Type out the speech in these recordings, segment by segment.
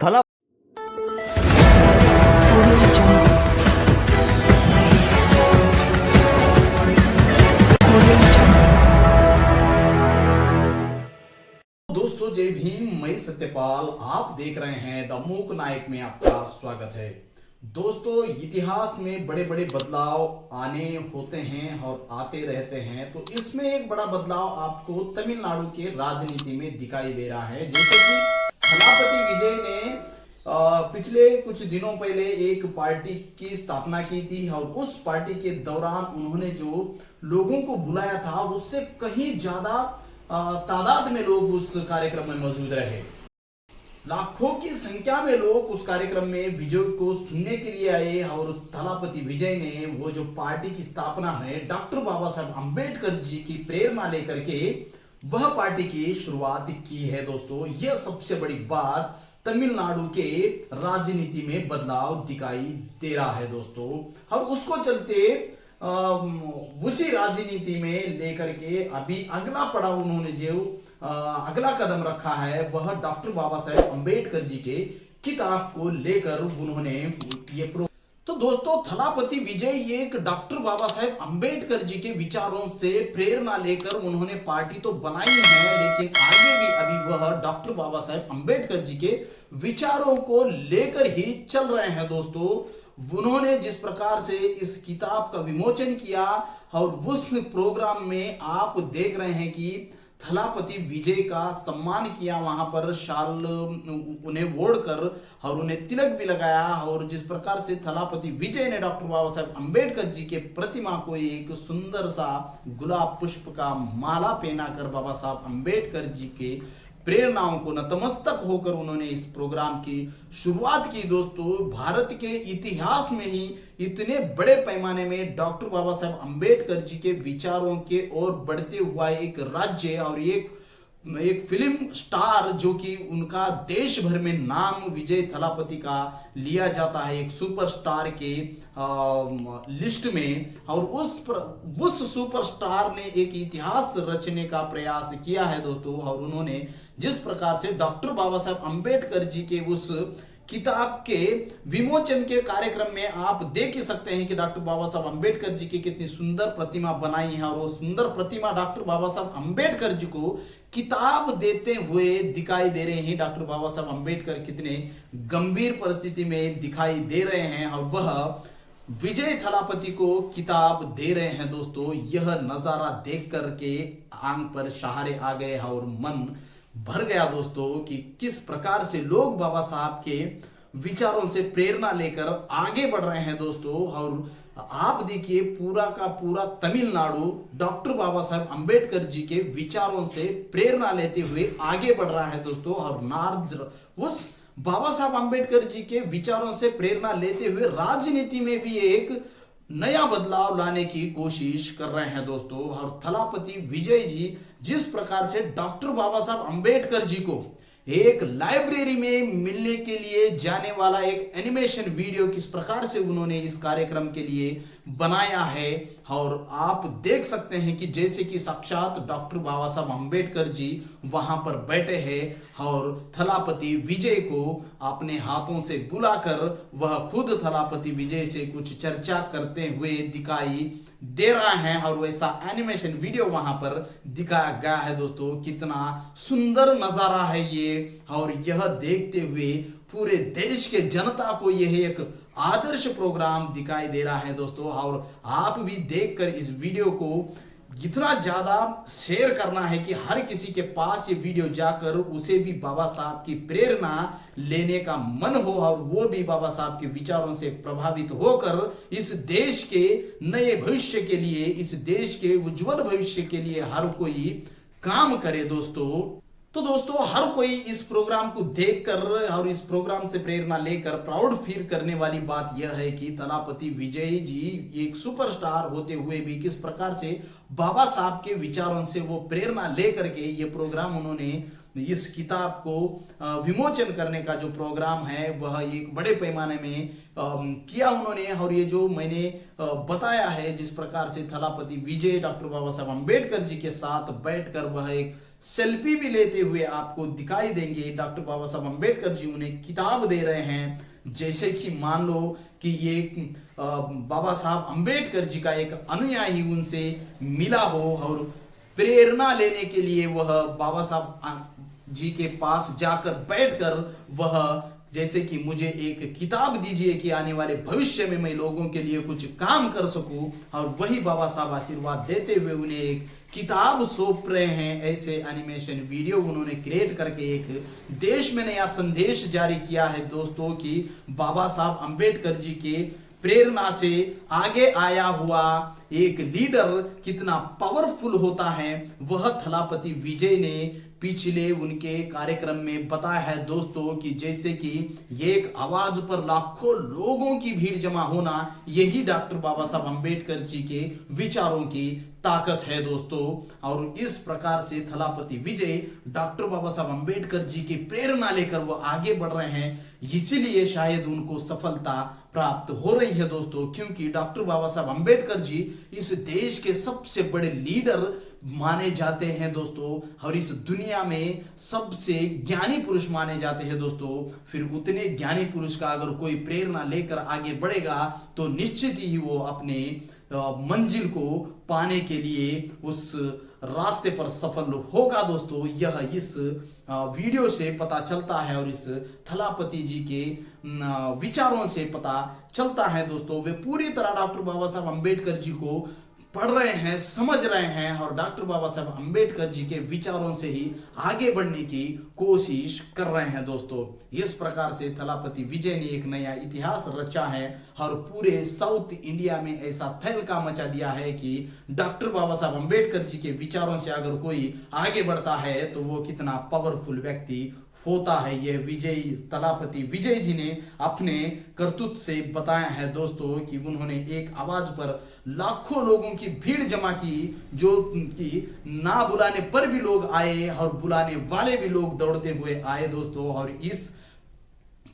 थला दोस्तों जय भीम, मैं सत्यपाल। आप देख रहे हैं द मूक नायक में आपका स्वागत है। दोस्तों, इतिहास में बड़े बड़े बदलाव आने होते हैं और आते रहते हैं, तो इसमें एक बड़ा बदलाव आपको तमिलनाडु के राजनीति में दिखाई दे रहा है। जैसे कि थलापति विजय ने पिछले कुछ दिनों पहले एक पार्टी की स्थापना की थी और उस पार्टी के दौरान उन्होंने जो लोगों को बुलाया था उससे कहीं ज्यादा तादाद में लोग उस कार्यक्रम में मौजूद रहे। लाखों की संख्या में लोग उस कार्यक्रम में विजय को सुनने के लिए आए और उस थलापति विजय ने वो जो पार्टी की स्थापना है डॉक्टर बाबा साहब अंबेडकर जी की प्रेरणा लेकर के वह पार्टी की शुरुआत की है। दोस्तों, यह सबसे बड़ी बात तमिलनाडु के राजनीति में बदलाव दिखाई दे रहा है दोस्तों। और उसको चलते उसी राजनीति में लेकर के अभी अगला पड़ाव उन्होंने जो अगला कदम रखा है वह डॉक्टर बाबा साहेब अंबेडकर जी के किताब को लेकर उन्होंने ये तो दोस्तों, थलापति विजय एक डॉक्टर बाबा साहेब अंबेडकर जी के विचारों से प्रेरणा लेकर उन्होंने पार्टी तो बनाई है, लेकिन आगे भी अभी वह डॉक्टर बाबा साहेब अंबेडकर जी के विचारों को लेकर ही चल रहे हैं। दोस्तों, उन्होंने जिस प्रकार से इस किताब का विमोचन किया और उस प्रोग्राम में आप देख रहे हैं कि थलापति विजय का सम्मान किया, वहां पर शाल उन्हें ओढ़कर और उन्हें तिलक भी लगाया। और जिस प्रकार से थलापति विजय ने डॉक्टर बाबा साहेब अंबेडकर जी के प्रतिमा को एक सुंदर सा गुलाब पुष्प का माला पहनाकर बाबा साहब अंबेडकर जी के प्रेरणाओं को नतमस्तक होकर उन्होंने इस प्रोग्राम की शुरुआत की। दोस्तों, भारत के इतिहास में ही इतने बड़े पैमाने में डॉक्टर बाबा साहब अंबेडकर जी के विचारों के ओर बढ़ते हुआ एक राज्य और एक फिल्म स्टार जो कि उनका देश भर में नाम विजय थलापति का लिया जाता है एक सुपरस्टार के लिस्ट में, और उस सुपरस्टार ने एक इतिहास रचने का प्रयास किया है दोस्तों। और उन्होंने जिस प्रकार से डॉक्टर बाबा साहब अंबेडकर जी के उस किताब के विमोचन के कार्यक्रम में आप देख ही सकते हैं कि डॉक्टर बाबा साहब अंबेडकर जी की कितनी सुंदर प्रतिमा बनाई है, और वो सुंदर प्रतिमा डॉक्टर बाबा साहब अंबेडकर जी को किताब देते हुए दिखाई दे रहे हैं। डॉक्टर बाबा साहब अंबेडकर कितने गंभीर परिस्थिति में दिखाई दे रहे हैं और वह विजय थलापति को किताब दे रहे हैं। दोस्तों, यह नजारा देख करके आंख पर शहारे आ गए और मन भर गया दोस्तों कि किस प्रकार से लोग बाबा साहब के विचारों से प्रेरणा लेकर आगे बढ़ रहे हैं दोस्तों। और आप देखिए, पूरा का पूरा तमिलनाडु डॉक्टर बाबा साहब अंबेडकर जी के विचारों से प्रेरणा लेते हुए आगे बढ़ रहा है दोस्तों। और उस बाबा साहब अंबेडकर जी के विचारों से प्रेरणा लेते हुए राजनीति में भी एक नया बदलाव लाने की कोशिश कर रहे हैं दोस्तों। और थलापति विजय जी जिस प्रकार से डॉक्टर बाबा साहब अंबेडकर जी को एक लाइब्रेरी में मिलने के लिए जाने वाला एक एनिमेशन वीडियो किस प्रकार से उन्होंने इस कार्यक्रम के लिए बनाया है, और आप देख सकते हैं कि जैसे कि साक्षात डॉक्टर बाबा साहब अंबेडकर जी वहां पर बैठे हैं और थलापति विजय को अपने हाथों से बुलाकर वह खुद थलापति विजय से कुछ चर्चा करते हुए दिखाई दे रहा है, और वैसा एनिमेशन वीडियो वहां पर दिखाया गया है। दोस्तों, कितना सुंदर नजारा है ये, और यह देखते हुए पूरे देश के जनता को यह एक आदर्श प्रोग्राम दिखाई दे रहा है दोस्तों। और आप भी देखकर इस वीडियो को इतना ज्यादा शेयर करना है कि हर किसी के पास ये वीडियो जाकर उसे भी बाबा साहब की प्रेरणा लेने का मन हो, और वो भी बाबा साहब के विचारों से प्रभावित होकर इस देश के नए भविष्य के लिए, इस देश के उज्जवल भविष्य के लिए हर कोई काम करे दोस्तों। तो दोस्तों, हर कोई इस प्रोग्राम को देखकर और इस प्रोग्राम से प्रेरणा लेकर प्राउड फील करने वाली बात यह है कि थलापति विजय जी एक सुपरस्टार होते हुए भी किस प्रकार से बाबा साहब के विचारों से वो प्रेरणा लेकर के ये प्रोग्राम उन्होंने इस किताब को विमोचन करने का जो प्रोग्राम है वह एक बड़े पैमाने में किया उन्होंने। और ये जो मैंने बताया है जिस प्रकार से थलापति विजय डॉक्टर बाबा साहब अंबेडकर जी के साथ बैठकर वह एक सेल्फी भी लेते हुए आपको दिखाई देंगे। डॉक्टर बाबा साहब अम्बेडकर जी उन्हें किताब दे रहे हैं, जैसे कि मान लो कि ये बाबा साहब अम्बेडकर जी का एक अनुयायी उनसे मिला हो और प्रेरणा लेने के लिए वह बाबा साहब जी के पास जाकर बैठकर वह जैसे कि मुझे एक किताब दीजिए कि आने वाले भविष्य में मैं लोगों के लिए कुछ काम कर सकूं, और वही बाबा साहब आशीर्वाद देते हुए उन्हें एक किताब सौंप रहे हैं। ऐसे एनिमेशन वीडियो उन्होंने क्रिएट करके एक देश में नया संदेश जारी किया है दोस्तों कि बाबा साहब अम्बेडकर जी के प्रेरणा से आगे आया हुआ एक लीडर कितना पावरफुल होता है, वह थलापति विजय ने पिछले उनके कार्यक्रम में बताया है दोस्तों कि जैसे कि एक आवाज पर लाखों लोगों की भीड़ जमा होना, यही डॉक्टर बाबा साहब अम्बेडकर जी के विचारों की ताकत है दोस्तों। और इस प्रकार से थलापति विजय डॉक्टर बाबा साहब अम्बेडकर जी की प्रेरणा लेकर वो आगे बढ़ रहे हैं, इसीलिए शायद उनको सफलता प्राप्त हो रही है दोस्तों, क्योंकि डॉक्टर बाबा साहब अम्बेडकर जी इस देश के सबसे बड़े लीडर माने जाते हैं दोस्तों, और इस दुनिया में सबसे ज्ञानी पुरुष माने जाते हैं दोस्तों। फिर उतने ज्ञानी पुरुष का अगर कोई प्रेरणा लेकर आगे बढ़ेगा तो निश्चित ही वो अपने मंजिल को पाने के लिए उस रास्ते पर सफल होगा दोस्तों। यह इस वीडियो से पता चलता है और इस थलापति जी के विचारों से पता चलता है दोस्तों। वे पूरी तरह डॉक्टर बाबा साहब अम्बेडकर जी को पढ़ रहे हैं, समझ रहे हैं और डॉक्टर बाबा साहब अम्बेडकर जी के विचारों से ही आगे बढ़ने की कोशिश कर रहे हैं दोस्तों। इस प्रकार से थलापति विजय ने एक नया इतिहास रचा है और पूरे साउथ इंडिया में ऐसा तहलका मचा दिया है कि डॉक्टर बाबा साहब अम्बेडकर जी के विचारों से अगर कोई आगे बढ़ता है तो वो कितना पावरफुल व्यक्ति होता है। यह विजय थलापति विजय जी ने अपने करतूत से बताया है दोस्तों कि उन्होंने एक आवाज पर लाखों लोगों की भीड़ जमा की, जो कि ना बुलाने पर भी लोग आए और बुलाने वाले भी लोग दौड़ते हुए आए दोस्तों। और इस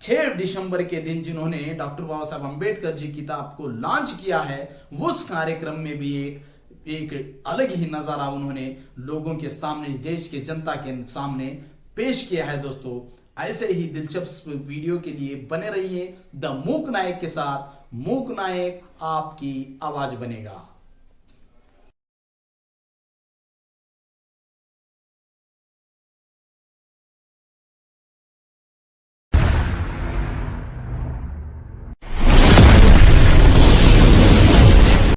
6 दिसंबर के दिन जिन्होंने डॉक्टर बाबा साहब अम्बेडकर जी किताब को लॉन्च किया है, उस कार्यक्रम में भी एक अलग ही नजारा उन्होंने लोगों के सामने, इस देश के जनता के सामने पेश किया है दोस्तों। ऐसे ही दिलचस्प वीडियो के लिए बने रहिए द मूक नायक के साथ। मूक नायक आपकी आवाज बनेगा।